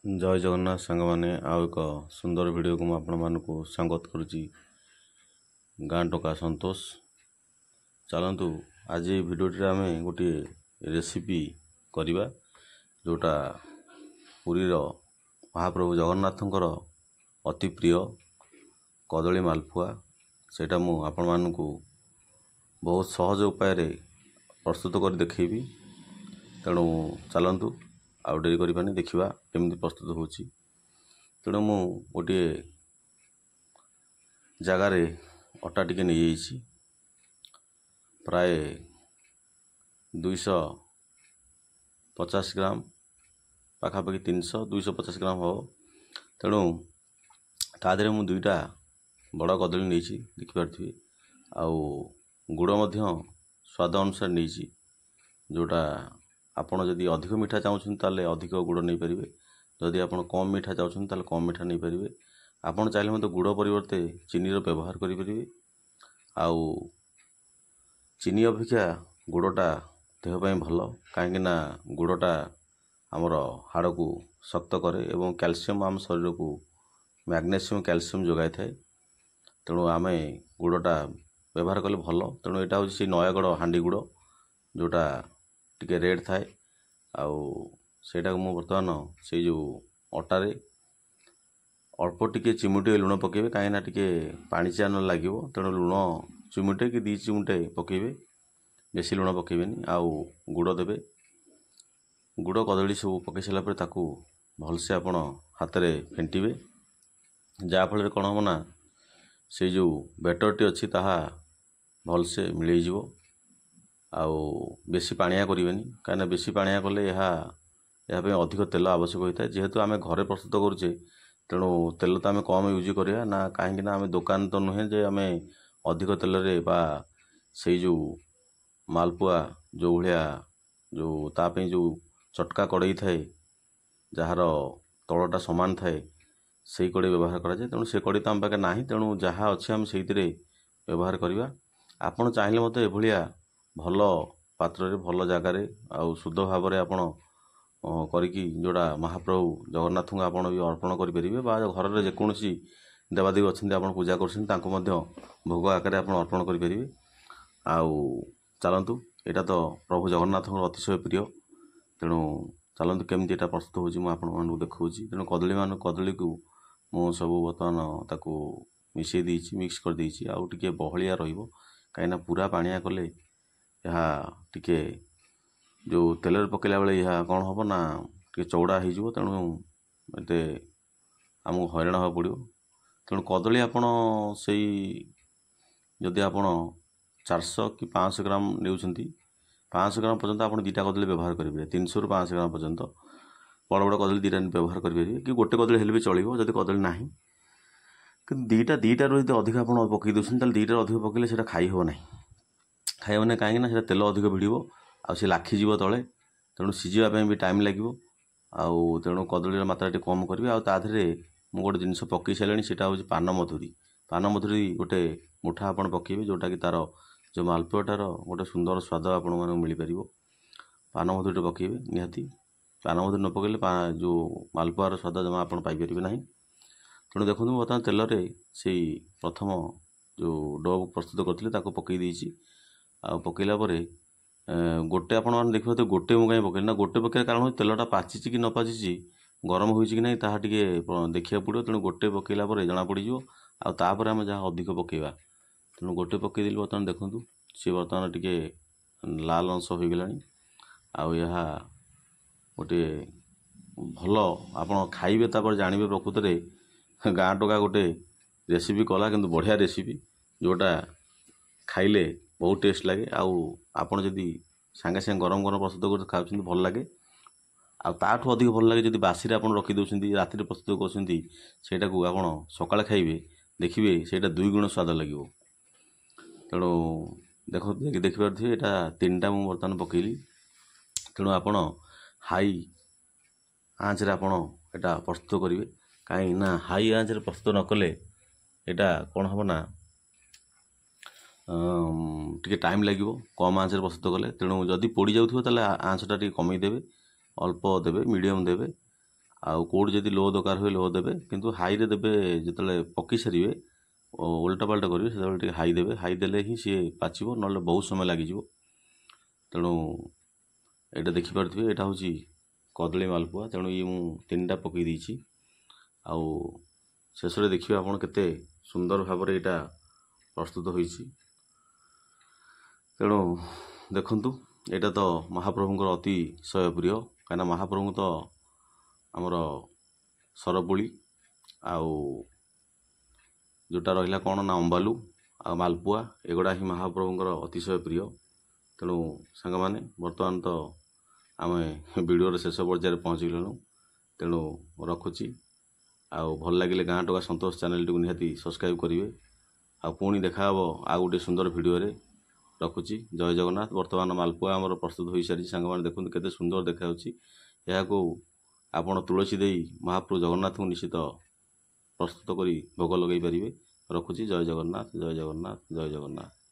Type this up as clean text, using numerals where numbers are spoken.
जय जगन्नाथ सांग मैंने आउ एक सुंदर वीडियो को आपको स्वागत करुच्ची गाँ टोका संतोष। चलतु आज भिडियोटी आम गोटे रेसिपी करवा जोटा पुरीर महाप्रभु जगन्नाथंकर अति प्रिय कदली मालपुआ सेटा मु आपण मानकु बहुत सहज उपाय प्रस्तुत कर देखी। तेणु चलतु आउ डेरी करनी देखा केमती प्रस्तुत होची। तेणु मु गोटे जगार अटा टिके नहीं जाइए प्राय 250 ग्राम पाखापाखि 250 ग्राम हो। तेणु तादे मु दुईटा बड़ कदली नहीं देखिपे आउ गुड़ स्वाद अनुसार नहीं जोटा आपण जदि अधिक मीठा चाहूँ ताले अधिक गुड़ नहीं पारे, जदि आप कम मीठा चाहूँ ताले कम मीठा नहीं पारे। आपड़ चाहिए मतलब गुड़ परिवर्ते चीनी व्यवहार करें। आउ चीनी अपेक्षा गुड़टा देहपाई भल कहीं गुड़टा आमर हाड़ को शक्त करे एवं कैल्शियम आम शरीर को मैग्नेशियम कैल्शियम जोगाई थाए। तेणु आम गुड़टा व्यवहार कले भल। तेणु यहाँ हूँ से नयागढ़ हांडी गुड़ जोटा टिके रेड थाए आउ सेटा को बर्तमान से जो अटारे अल्प टिके चिमुटे लुण पकेबे कहीं टिके पानी चिया न लगे। तेणु लुण चिमुटे कि 2 चिमुटे पकेबे, बेसी लुण पकेबेनी। आउ गुड़ देबे, गुड़ कदली सब पकई सारा ताकू भलसे आपण हाथ में फेंटिबे जहाँफल कौन हम ना से जो बैटरटी अच्छी ताहा भलसे मिलई जीवो। आउ बेसी पानिया करें कहीं बेसी पानिया कले यहाँ अधिक तेल आवश्यक होता है। जेहेतु आम घरे प्रस्तुत करुचे तेणु तेल तो आम कम यूज करिया ना कहीं आम दुकान तो नुहे जे आम अधिक तेल रे बा से जो मालपुआ जो भाया जो तापी जो चटका कड़ई थाए जार तलटा सामान थाए से कड़े व्यवहार कराए। तेणु से कड़ी तो आम पाखे ना, तेणु जहाँ अच्छे आम से व्यवहार करवा। आपड़ चाहिए मत एभलिया भल पात्र रे भल जगार आउ शुद्ध भाव में आपण करिकी जोड़ा महाप्रभु जगन्नाथ को आपण भी अर्पण करेंगे बा घर में जेकोसी देवादेवी अच्छे आप पूजा कर भोग आकार आप अर्पण करेंगे। आउ चलतु यहाँ तो प्रभु जगन्नाथ अतिशय प्रिय। तेणु चलतु केमती यहाँ प्रस्तुत हो देखा। तेणु कदली को मु सब बर्तमान ताकू मिसई देछि, मिक्स कर देछि। आउ टिके बहलिया रहिबो कहीं पूरा पानिया कले यहाँ टिके जो तेल पकेला बेले यहाँ कौन हम ना टे चौड़ा हो। तेणु ये आमको हैरान हाँ पड़ो। तेणु कदली आपण से जदि आप 400 कि 500 ग्राम ने 500 ग्राम पर्यंत आप 2टा कदली व्यवहार करेंगे। 300 ରୁ 500 ग्राम पर्यंत बड़ बड़ कदली 2टा व्यवहार करेंगे कि गोटे कदली हेल्ले भी चलो। जदि कदली ना कि 2टा रू जो अधिक आप पकई दूसरी 2टा अधिक पकड़े से खाई हे ना, खाइब ना कहीं तेल अधिक भिड़ आउ लाखीज तले। तेणु सीझापी भी टाइम लगे। आउ तेणु कदली मात्रा टे कम करेंगे। आउ ताधे मुझे गोटे जिनस पकई सारे से पान मधुरी। पान मधुरी गोटे मुठा आप पकेबे जोटा कि तार जो मालपुआटार गोटे सुंदर स्वाद आप मिल पार। पान मधुरी पकेबे निहाती, पान मधुरी न पकेले जो मालपुआर स्वाद जमा आप पाइपर ना। तेणु देखो बर्तमान तेल रे से प्रथम जो डो प्रस्तुत करते पकई देछि। आ पकईला गोटे आप देखिए तो गोटे मुझे कहीं पकड़ ना गोटे पकड़ कारण तेलटा पाची कि न पाची गरम हो कि नहीं ताहा टिके देखा पड़ो। तेणु गोटे पकईला जना पड़ो आपर आम जहाँ अधिक पकईवा। तेणु गोटे पकईदे बर्तमान देखूँ सी बर्तमान टिके लाल अंश हो गला। आउ यह गोटे भल आप खाइबे जानवे प्रकृत में गाँ टोका गोटे रेसिपी कला कि बढ़िया रेसिपी जोटा खाइले बहुत टेस्ट लगे। आउ आपड़ जदि सांगे सांगे गरम गरम प्रस्तुत कर खाऊँ भल लगे। आठू अधिक भल लगे जब बासी आप रखी दौरान राति प्रस्तुत करटा को आप सकाଳେ खाइबे देखिए से 2 गुण स्वाद लगे। तेणु देखिपे यहाँ 3टा मुझे बर्तमान पकईली। तेणु आपण हाई आँच रे आपण यहाँ प्रस्तुत करेंगे कहीं हाई आँच रे प्रस्तुत न कले यहाँ कौन हम ना टिके टाइम लगे कम आँच रे प्रस्तुत कले। तेणु जदि पोड़ी जाऊँ आँचटा टिके कमई देवे, अल्प देवे, मीडियम देवे। ଆଉ କେଉଁଠି ଯଦି ଲୋ ଦରକାର ହୁଏ ଲୋ ଦେବେ, କିନ୍ତୁ ହାଇରେ ଦେବେ। ଯେତେବେଳେ ପକି ସାରିବେ ଓଲଟା ପାଲଟା କରିବେ ସେତେବେଳେ ଟିକେ ହାଇ ଦେବେ। ହାଇ ଦେଲେ ହିଁ ସିଏ ପାଚିବ, ନହେଲେ ବହୁତ ସମୟ ଲାଗିଯିବ। ତେଣୁ ଏଇଟା ଦେଖିପାରୁଥିବେ, ଏଇଟା ହେଉଛି କଦଳୀ ମାଲପୁଆ। ତେଣୁ ଇଏ ମୁଁ 3ଟା ପକେଇ ଦେଇଛି। ଆଉ ଶେଷରେ ଦେଖିବେ ଆପଣ କେତେ ସୁନ୍ଦର ଭାବରେ ଏଇଟା ପ୍ରସ୍ତୁତ ହୋଇଛି। ତେଣୁ ଦେଖନ୍ତୁ, ଏଇଟା ତ ମହାପ୍ରଭୁଙ୍କର ଅତିଶୟ ପ୍ରିୟ, କାହିଁକିନା ମହାପ୍ରଭୁଙ୍କୁ ତ ଆମର ସରପୁଳି ଆଉ ଯେଉଁଟା ରହିଲା କ'ଣ ନା ଅମ୍ବାଲୁ ଆଉ ମାଲପୁଆ, ଏଗୁଡ଼ା ହିଁ ମହାପ୍ରଭୁଙ୍କର ଅତିଶୟ ପ୍ରିୟ। ତେଣୁ ସାଙ୍ଗମାନେ, ବର୍ତ୍ତମାନ ତ ଆମେ ଭିଡ଼ିଓର ଶେଷ ପର୍ଯ୍ୟାୟରେ ପହଞ୍ଚିଗଲୁଣୁ। ତେଣୁ ରଖୁଛି। ଆଉ ଭଲ ଲାଗିଲେ ଗାଁ ଟୋକା ସନ୍ତୋଷ ଚ୍ୟାନେଲଟିକୁ ନିହାତି ସବସ୍କ୍ରାଇବ୍ କରିବେ। ଆଉ ପୁଣି ଦେଖାହେବ ଆଉ ଗୋଟେ ସୁନ୍ଦର ଭିଡ଼ିଓରେ। ରଖୁଛି। ଜୟ ଜଗନ୍ନାଥ। ବର୍ତ୍ତମାନ ମାଲପୁଆ ଆମର ପ୍ରସ୍ତୁତ ହୋଇସାରିଛି। ସାଙ୍ଗମାନେ ଦେଖନ୍ତୁ କେତେ ସୁନ୍ଦର ଦେଖାଯାଉଛି। ଏହାକୁ ଆପଣ ତୁଳସୀ ଦେଇ ମହାପ୍ରଭୁ ଜଗନ୍ନାଥଙ୍କୁ ନିଶ୍ଚିତ ପ୍ରସ୍ତୁତ କରି ଭୋଗ ଲଗାଇ ପାରିବେ। ରଖୁଛି। ଜୟ ଜଗନ୍ନାଥ, ଜୟ ଜଗନ୍ନାଥ, ଜୟ ଜଗନ୍ନାଥ।